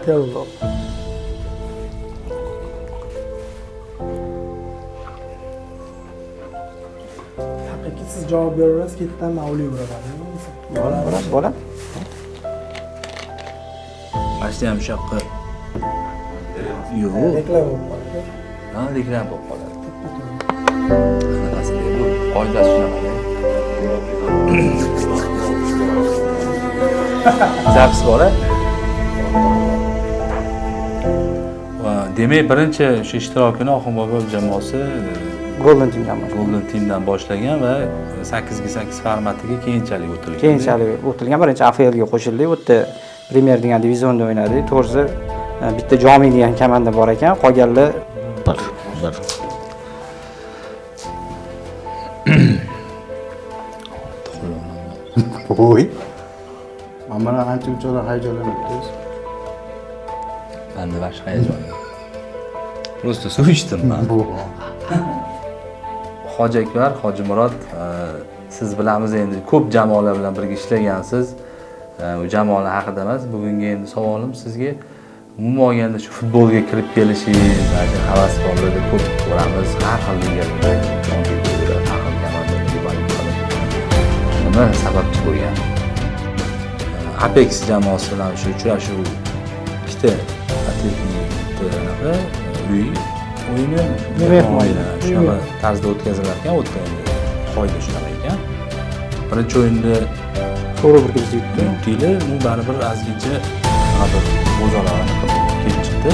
Hello. Haqiqiy siz javob beraverasiz, ketdan mavli uraveradi. Bo'ladi. Mana ham shu yoqqa. Yo'q. Reklam bo'lib qoladi. Ha, reklam bo'lib qoladi. Qanaqasi bu? Qoidasi shunaqa. Zapis bor-a? Demak, birinchi o'sha ishtirokini Oxunboboyev jamoasi Golden Team'dan boshlangan. Golden Team'dan boshlagan va 8/8 formatiga keyinchalik o'tilgan. Keyinchalik o'tilgan birinchi AFLga qo'shildik. U yerda Premier degan divizionda o'ynadik. To'g'risi bitta Jomiy degan komanda bor ekan, qolganlar bir. Oy. Mana ancha unchalar hayajonlanibsiz. Bende başka heyecan yok. Prosto suv ichdim men. Bu. Hoji Akbar, Hoji Murod, siz bilamiz endi ko'p jamoalar bilan birga ishlagansiz. U jamoalar haqida emas, bugungi endi savolim sizga umuman olganda shu futbolga kirib kelishingiz, mana havaskorlarda ko'p ko'ramiz, har xil ligalarda, har xil komandalarga borib qoladi. Nima sababchi bo'lgan? Apex jamoasi bilan shu uchrashuv ikkita o'yini shunaqa tarzda o'tkazilar ekan, o'tgan qoida shunaqa ekan. Birinchi o'yinda 0-1 ga yutdi. yutdilar, u baribir ozgincha o'zaro kelib chiqdi.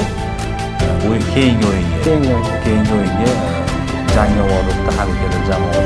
Keyingi o'yinga jangovar ruhda harakat jamoalar